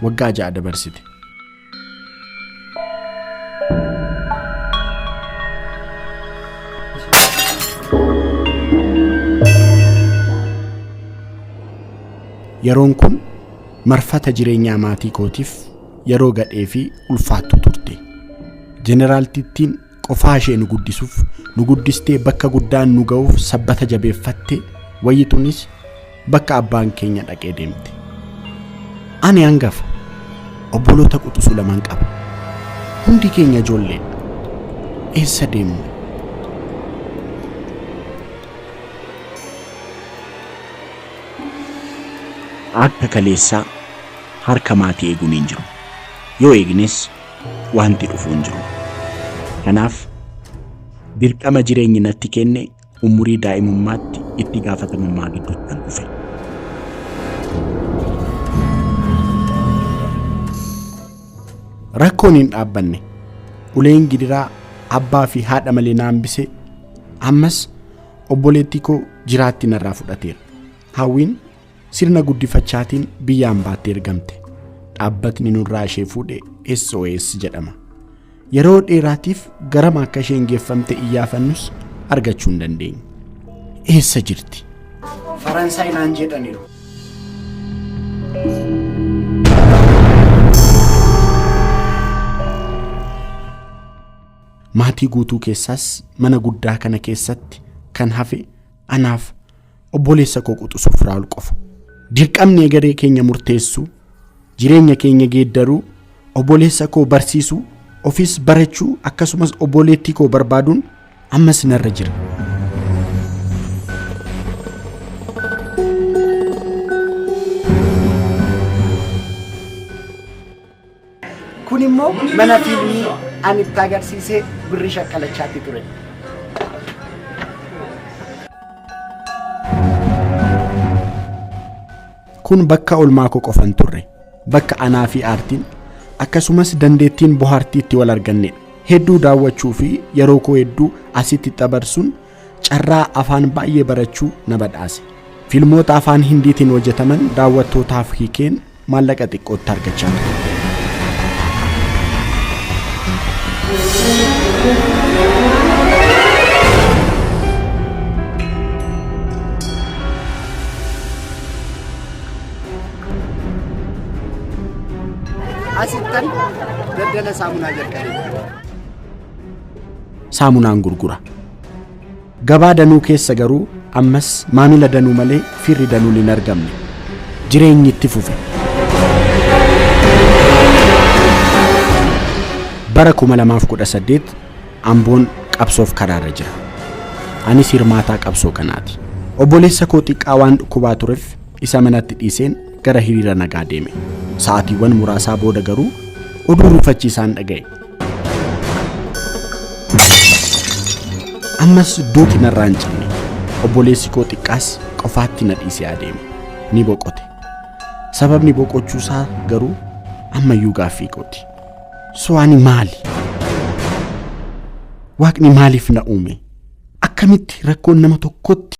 waggaa ja'a dabarsite. Yeroon kun marfata jireenyaa maatii kootiif yeroo gadhee fi ulfaattu turte. Jeneraal Tittiin qofaa ishee nu guddisuuf nu guddistee bakka guddaan nu ga'uuf sabbata jabeeffatte wayyituunis bakka abbaan keenya dhaqee deemte. Ani hangafa obboloota quxisuu lamaan qaba. Hundi keenya ijoollee. Eessa deemnu? Akka kaleessaa harka maatii eeguun hin jiru. Yoo eegnes wanti dhufu hin jiru. Kanaaf dirqama jireenyi natti kenne umurii daa'imummaatti itti gaafatamummaa gidduutti kan dhufe. Rakkoon hin dhaabbanne uleen gidiraa abbaa fi haadha malee naambise ammas obboleettii koo jiraatti narraa fudhateera. Hawwiin sirna guddifachaatiin biyyaan baattee ergamte. Dhaabbatni nurraa ishee fuudhe SOS jedhama. Yeroo dheeraatiif garama akka isheen geeffamte iyyaafannus argachuu hin dandeenye. Eessa jirti? Faransaay naan jedhaniiru. Maatii guutuu keessaas mana guddaa kana keessatti kan hafe anaaf obboleessa koo quxisuuf Raawul qofa. Dirqamni egeree keenya murteessuu, jireenya keenya geeddaruu, obboleessa koo barsiisuu, ofis barachuu akkasumas obboleettii koo barbaaduun ammas narra jira. Kun immoo mana fiilmii ani itti agarsiisee birrii shaqqalachaatti ture. Kun bakka olmaa koo qofan turre. Bakka anaa fi aartiin akkasumas dandeettiin bohaartii itti wal argannedha. Hedduu daawwachuu fi yeroo koo hedduu asitti dabarsuun carraa afaan baay'ee barachuu na badhaase. Filmoota afaan Hindiitiin hojjetaman daawwattootaaf hiikeen maallaqa xiqqootti argachaa ture. Asittan daldala saamunaa jalqabe. Saamunaan gurgura. Gabaa danuu keessa garuu ammas maamila danuu malee firri danuun hin argamne. Jireenyi itti fufe. Bara 2018 Amboon qabsoof karaarra jira. Anis hirmaataa qabsoo kanaati. Obboleessa koo xiqqaa waan dhukkubaa tureef isa manatti dhiiseen gara hiriira nagaa deeme. Sa'aatiiwwan muraasaa booda garuu oduu rufachiisaan dhaga'e. Ammas duuti narraa hin cinne. Obboleessi koo xiqqaas qofaatti na dhiisee adeeme. Ni boqote. Sababni boqochuusaa garuu ammayyuu gaaffii kooti. Ani maali? Waaqni maaliif na uume? Akkamitti rakkoon nama tokkotti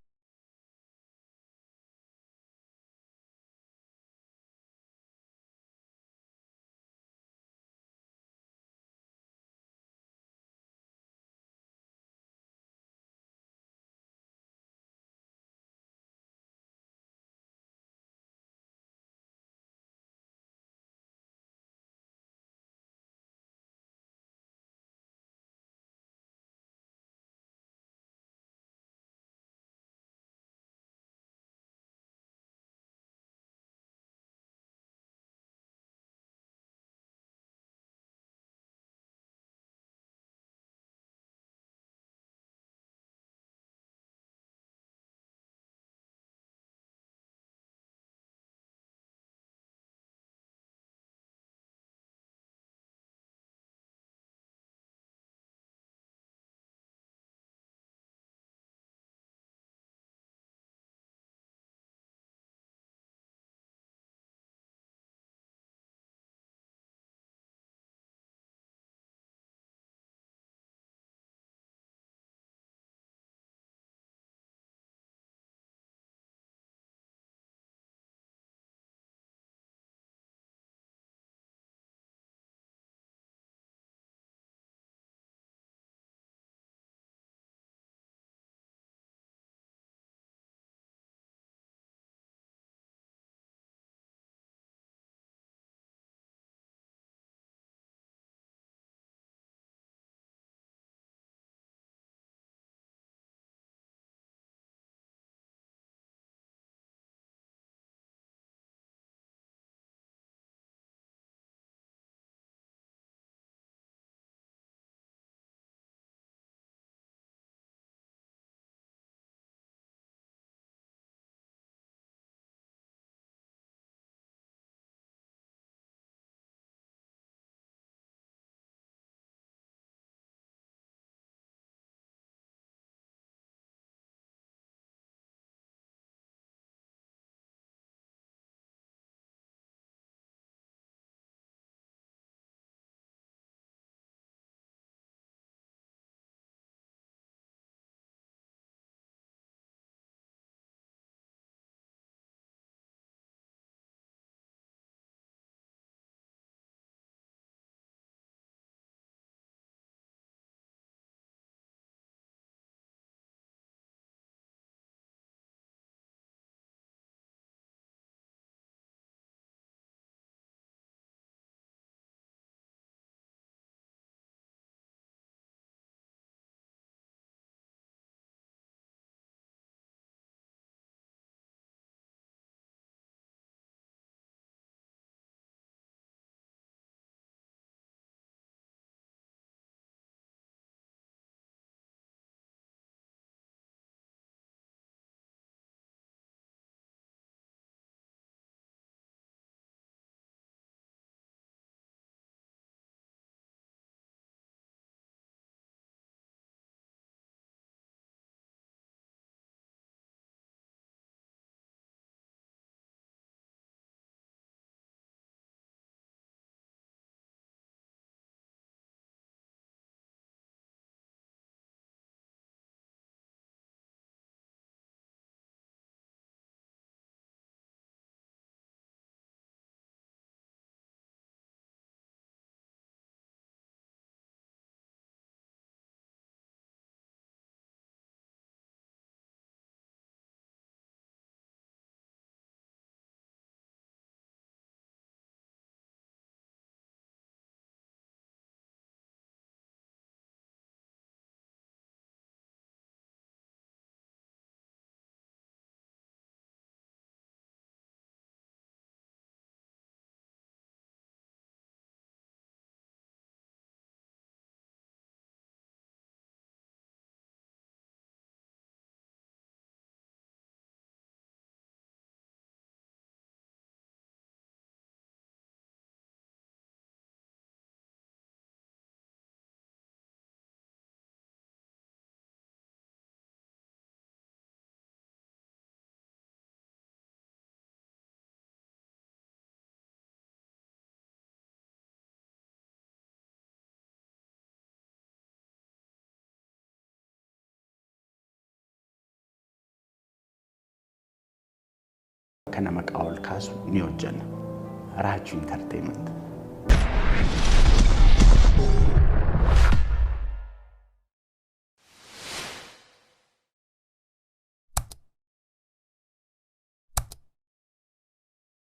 kana maqaa ol kaasu ni hojjenna. Raajuu Entertainment.